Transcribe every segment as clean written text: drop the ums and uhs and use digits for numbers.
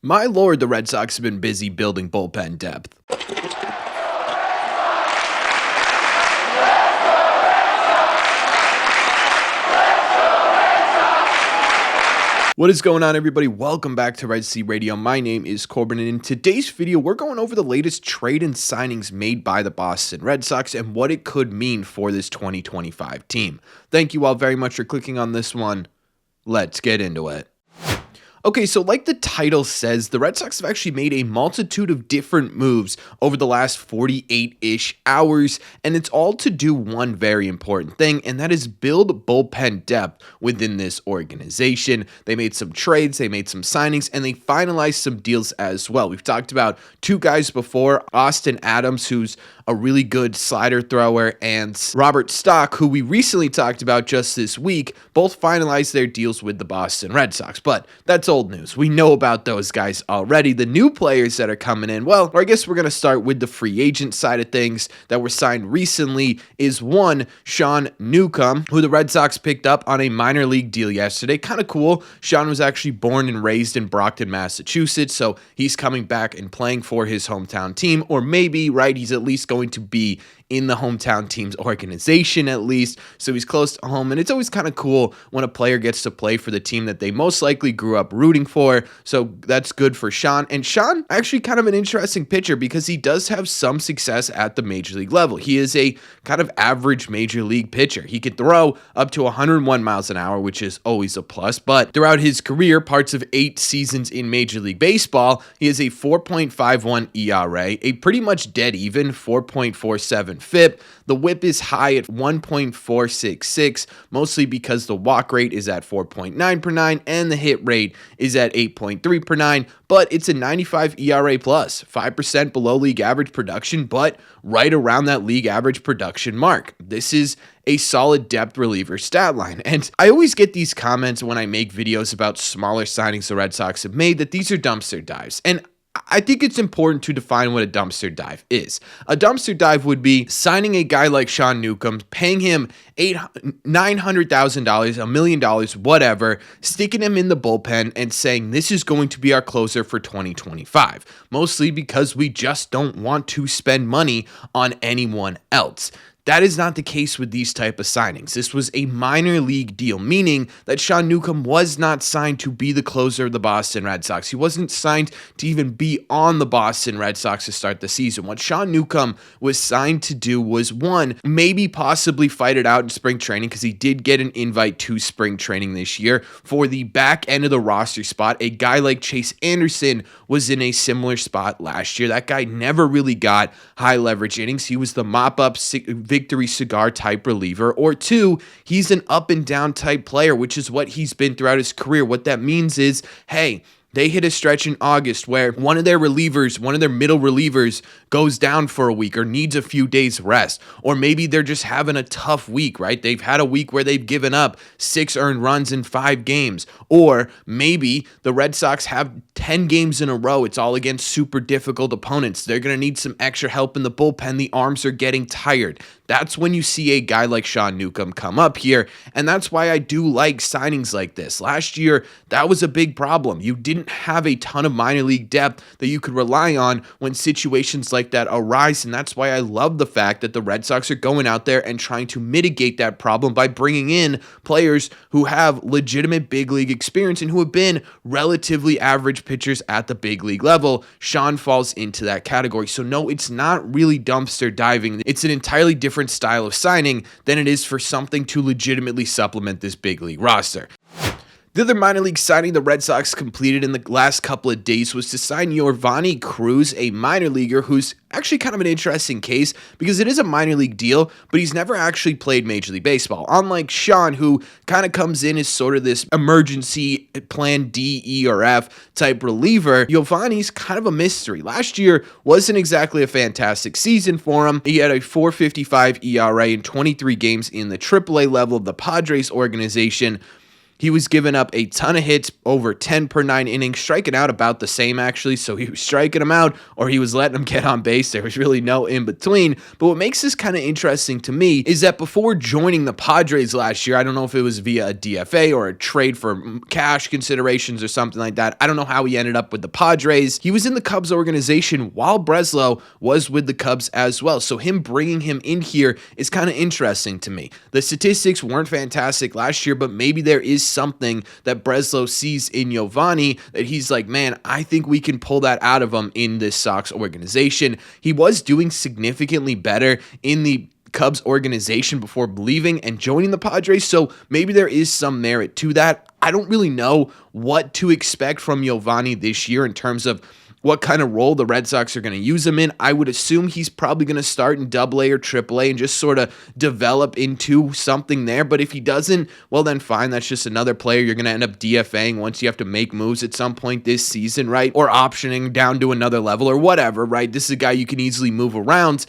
My lord, the Red Sox have been busy building bullpen depth. What is going on, everybody? Welcome back to Red Sea Radio. My name is Corbin, and in today's video, we're going over the latest trade and signings made by the Boston Red Sox and what it could mean for this 2025 team. Thank you all very much for clicking on this one. Let's get into it. Okay, so like the title says, the Red Sox have actually made a multitude of different moves over the last 48-ish hours, and it's all to do one very important thing, and that is build bullpen depth within this organization. They made some trades, they made some signings, and they finalized some deals as well. We've talked about two guys before, Austin Adams, who's a really good slider thrower, and Robert Stock, who we recently talked about just this week, both finalized their deals with the Boston Red Sox, but that's old news. We know about those guys already. The new players that are coming in, well, or I guess we're going to start with the free agent side of things that were signed recently is one, Sean Newcomb, who the Red Sox picked up on a minor league deal yesterday. Kind of cool. Sean was actually born and raised in Brockton, Massachusetts, so he's coming back and playing for his hometown team, or maybe, right, he's at least going to be in the hometown team's organization at least, so he's close to home, and it's always kind of cool when a player gets to play for the team that they most likely grew up rooting for, so that's good for Sean. And Sean, actually kind of an interesting pitcher because he does have some success at the major league level. He is a kind of average major league pitcher. He could throw up to 101 miles an hour, which is always a plus, but throughout his career, parts of 8 seasons in Major League Baseball, he has a 4.51 ERA, a pretty much dead even 4.47 FIP. The whip is high at 1.466, mostly because the walk rate is at 4.9 per 9 and the hit rate is at 8.3 per 9, but it's a 95 ERA plus, 5% below league average production, but right around that league average production mark. This is a solid depth reliever stat line. And I always get these comments when I make videos about smaller signings the Red Sox have made that these are dumpster dives. And I think it's important to define what a dumpster dive is. A dumpster dive would be signing a guy like Sean Newcomb, paying him $900,000, $1 million, whatever, sticking him in the bullpen and saying this is going to be our closer for 2025, mostly because we just don't want to spend money on anyone else. That is not the case with these type of signings. This was a minor league deal, meaning that Sean Newcomb was not signed to be the closer of the Boston Red Sox. He wasn't signed to even be on the Boston Red Sox to start the season. What Sean Newcomb was signed to do was, one, maybe possibly fight it out in spring training, because he did get an invite to spring training this year for the back end of the roster spot. A guy like Chase Anderson was in a similar spot last year. That guy never really got high leverage innings. He was the mop-up victory cigar type reliever. Or two, he's an up and down type player, which is what he's been throughout his career. What that means is, hey, they hit a stretch in August where one of their middle relievers goes down for a week or needs a few days rest. Or maybe they're just having a tough week, right? They've had a week where they've given up 6 earned runs in 5 games. Or maybe the Red Sox have 10 games in a row. It's all against super difficult opponents. They're going to need some extra help in the bullpen. The arms are getting tired. That's when you see a guy like Sean Newcomb come up here, and that's why I do like signings like this. Last year, that was a big problem. You didn't have a ton of minor league depth that you could rely on when situations like that arise, and that's why I love the fact that the Red Sox are going out there and trying to mitigate that problem by bringing in players who have legitimate big league experience and who have been relatively average pitchers at the big league level. Sean falls into that category. So no, it's not really dumpster diving. It's an entirely different style of signing than it is for something to legitimately supplement this big league roster. The other minor league signing the Red Sox completed in the last couple of days was to sign Yovani Cruz, a minor leaguer who's actually kind of an interesting case because it is a minor league deal, but he's never actually played Major League Baseball. Unlike Sean, who kind of comes in as sort of this emergency plan D, E, or F type reliever, Yovani's kind of a mystery. Last year wasn't exactly a fantastic season for him. He had a 4.55 ERA in 23 games in the AAA level of the Padres organization. He was giving up a ton of hits, over 10 per 9 innings, striking out about the same actually. So he was striking them out or he was letting them get on base. There was really no in between. But what makes this kind of interesting to me is that before joining the Padres last year, I don't know if it was via a DFA or a trade for cash considerations or something like that. I don't know how he ended up with the Padres. He was in the Cubs organization while Breslow was with the Cubs as well. So him bringing him in here is kind of interesting to me. The statistics weren't fantastic last year, but maybe there is something that Breslow sees in Yovani that he's like, man, I think we can pull that out of him in this Sox organization. He was doing significantly better in the Cubs organization before leaving and joining the Padres, so maybe there is some merit to that. I don't really know what to expect from Yovani this year in terms of what kind of role the Red Sox are going to use him in. I would assume he's probably going to start in AA or AAA and just sort of develop into something there. But if he doesn't, well then fine. That's just another player you're going to end up DFAing once you have to make moves at some point this season, right? Or optioning down to another level or whatever, right? This is a guy you can easily move around.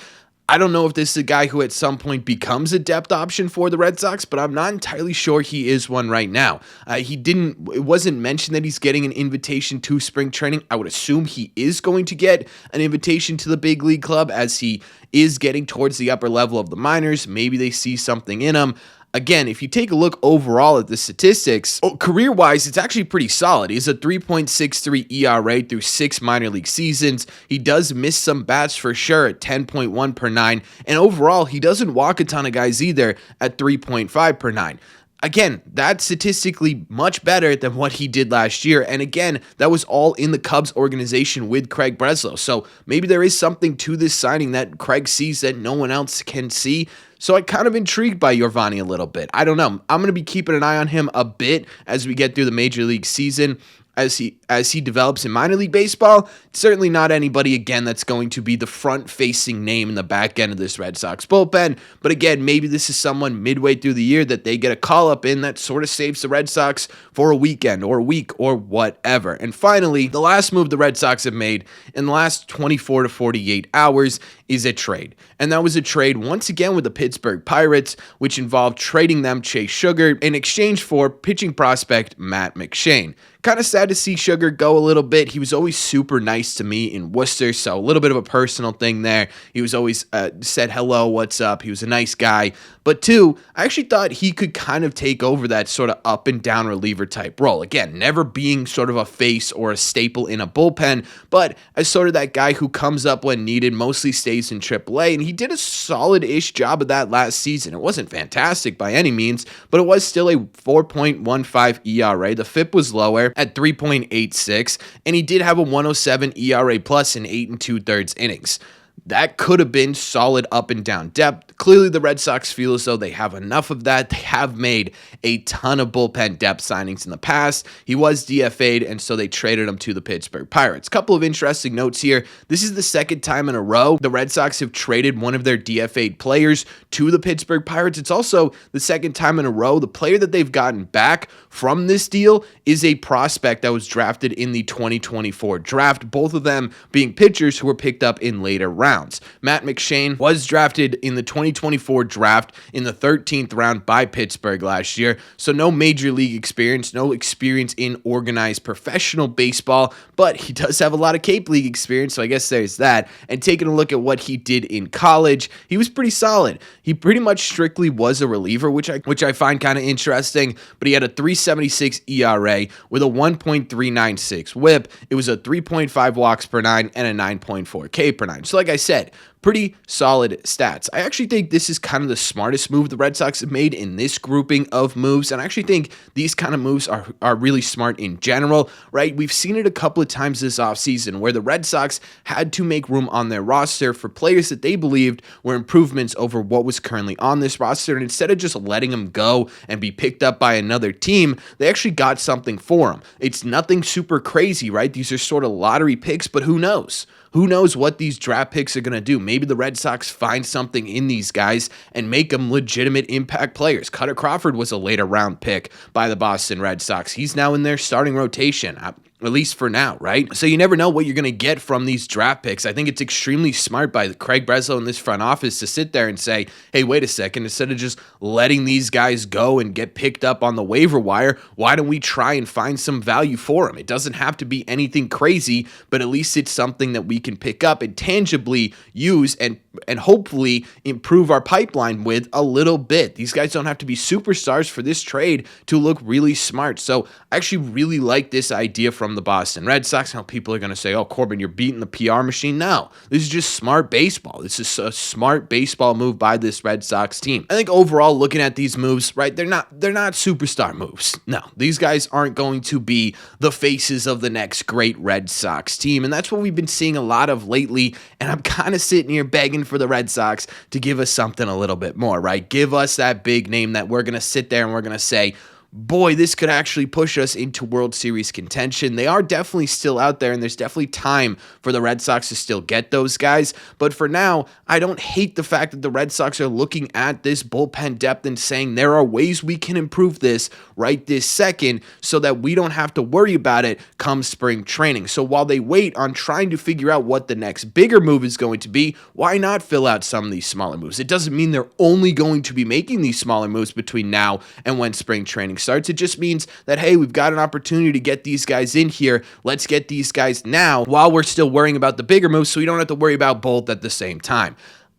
I don't know if this is a guy who at some point becomes a depth option for the Red Sox, but I'm not entirely sure he is one right now. It wasn't mentioned that he's getting an invitation to spring training. I would assume he is going to get an invitation to the big league club as he is getting towards the upper level of the minors. Maybe they see something in him. Again, if you take a look overall at the statistics, career-wise, it's actually pretty solid. He's a 3.63 ERA through 6 minor league seasons. He does miss some bats for sure at 10.1 per 9, and overall, he doesn't walk a ton of guys either at 3.5 per 9. Again, that's statistically much better than what he did last year. And again, that was all in the Cubs organization with Craig Breslow. So maybe there is something to this signing that Craig sees that no one else can see. So I'm kind of intrigued by Yovani a little bit. I don't know. I'm going to be keeping an eye on him a bit as we get through the major league season. As he develops in minor league baseball, certainly not anybody, again, that's going to be the front-facing name in the back end of this Red Sox bullpen. But again, maybe this is someone midway through the year that they get a call-up in that sort of saves the Red Sox for a weekend or a week or whatever. And finally, the last move the Red Sox have made in the last 24 to 48 hours is a trade. And that was a trade once again with the Pittsburgh Pirates, which involved trading them Chase Shugart in exchange for pitching prospect Matt McShane. Kind of sad to see Shugart go a little bit. He was always super nice to me in Worcester, so a little bit of a personal thing there. He was always said hello, what's up. He was a nice guy. But two, I actually thought he could kind of take over that sort of up and down reliever type role. Again, never being sort of a face or a staple in a bullpen, but as sort of that guy who comes up when needed, mostly stays in AAA, and he did a solid-ish job of that last season. It wasn't fantastic by any means, but it was still a 4.15 ERA. The FIP was lower at 3.86, and he did have a 107 ERA plus in 8 2/3 innings. That could have been solid up and down depth. Clearly, the Red Sox feel as though they have enough of that. They have made a ton of bullpen depth signings in the past. He was DFA'd, and so they traded him to the Pittsburgh Pirates. Couple of interesting notes here. This is the second time in a row the Red Sox have traded one of their DFA'd players to the Pittsburgh Pirates. It's also the second time in a row the player that they've gotten back from this deal is a prospect that was drafted in the 2024 draft, both of them being pitchers who were picked up in later rounds. Matt McShane was drafted in the 2024 draft in the 13th round by Pittsburgh last year, so no major league experience, no experience in organized professional baseball, but he does have a lot of Cape League experience, so I guess there's that. And taking a look at what he did in college, he was pretty solid. He pretty much strictly was a reliever, which I find kind of interesting, but he had a 3.76 ERA with a 1.396 whip. It was a 3.5 walks per 9 and a 9.4 K per 9. So like I said, pretty solid stats. I actually think this is kind of the smartest move the Red Sox have made in this grouping of moves, and I actually think these kind of moves are really smart in general, right? We've seen it a couple of times this offseason where the Red Sox had to make room on their roster for players that they believed were improvements over what was currently on this roster, and instead of just letting them go and be picked up by another team, they actually got something for them. It's nothing super crazy, right? These are sort of lottery picks, but who knows? Who knows what these draft picks are going to do? Maybe the Red Sox find something in these guys and make them legitimate impact players. Cutter Crawford was a later round pick by the Boston Red Sox. He's now in their starting rotation. at least for now, right? So you never know what you're going to get from these draft picks. I think it's extremely smart by Craig Breslow in this front office to sit there and say, hey, wait a second, instead of just letting these guys go and get picked up on the waiver wire, why don't we try and find some value for them? It doesn't have to be anything crazy, but at least it's something that we can pick up and tangibly use and hopefully improve our pipeline with a little bit. These guys don't have to be superstars for this trade to look really smart. So I actually really like this idea from the Boston Red Sox. Now people are going to say, oh, Corbin, you're beating the PR machine. No, this is just smart baseball. This is a smart baseball move by this Red Sox team. I think overall, looking at these moves, right, they're not superstar moves. No, these guys aren't going to be the faces of the next great Red Sox team. And that's what we've been seeing a lot of lately. And I'm kind of sitting here begging for the Red Sox to give us something a little bit more, right? Give us that big name that we're going to sit there and we're going to say, boy, this could actually push us into World Series contention. They are definitely still out there, and there's definitely time for the Red Sox to still get those guys. But for now, I don't hate the fact that the Red Sox are looking at this bullpen depth and saying there are ways we can improve this right this second so that we don't have to worry about it come spring training. So while they wait on trying to figure out what the next bigger move is going to be, why not fill out some of these smaller moves? It doesn't mean they're only going to be making these smaller moves between now and when spring training starts. It just means that, hey, we've got an opportunity to get these guys in here. Let's get these guys now while we're still worrying about the bigger moves so we don't have to worry about both at the same time.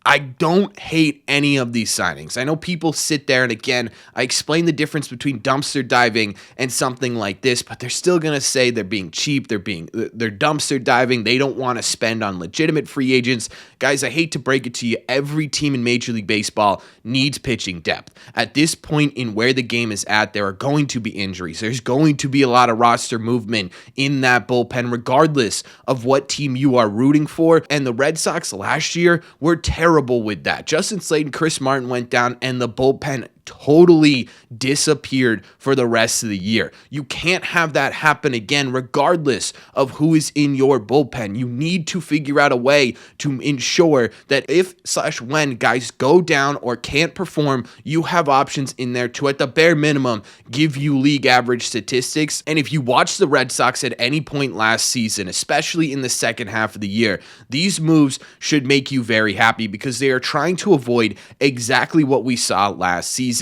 I don't hate any of these signings. I know people sit there, and again, I explain the difference between dumpster diving and something like this, but they're still going to say they're being cheap, they're dumpster diving, they don't want to spend on legitimate free agents. Guys, I hate to break it to you, every team in Major League Baseball needs pitching depth. At this point in where the game is at, there are going to be injuries. There's going to be a lot of roster movement in that bullpen, regardless of what team you are rooting for, and the Red Sox last year were terrible with that. Justin Slade, Chris Martin went down, and the bullpen totally disappeared for the rest of the year. You can't have that happen again, regardless of who is in your bullpen. You need to figure out a way to ensure that if/when guys go down or can't perform, you have options in there to, at the bare minimum, give you league average statistics. And if you watch the Red Sox at any point last season, especially in the second half of the year, these moves should make you very happy because they are trying to avoid exactly what we saw last season.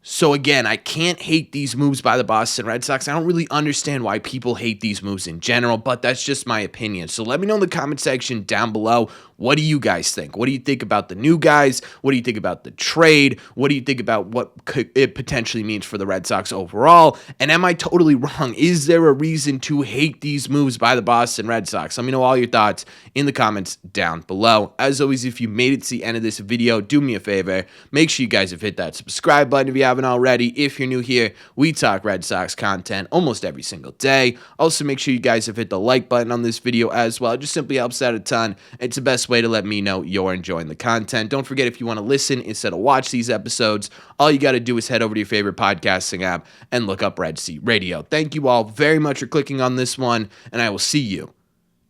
So again, I can't hate these moves by the Boston Red Sox. I don't really understand why people hate these moves in general, but that's just my opinion. So let me know in the comment section down below, what do you guys think? What do you think about the new guys? What do you think about the trade? What do you think about what it potentially means for the Red Sox overall? And am I totally wrong? Is there a reason to hate these moves by the Boston Red Sox? Let me know all your thoughts in the comments down below. As always, if you made it to the end of this video, do me a favor. Make sure you guys have hit that subscribe button if you haven't already. If you're new here, we talk Red Sox content almost every single day. Also, make sure you guys have hit the like button on this video as well. It just simply helps out a ton. It's the best way to let me know you're enjoying the content. Don't forget, if you want to listen instead of watch these episodes, all you got to do is head over to your favorite podcasting app and look up Red Seat Radio. Thank you all very much for clicking on this one, and I will see you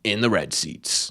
in the Red Seats.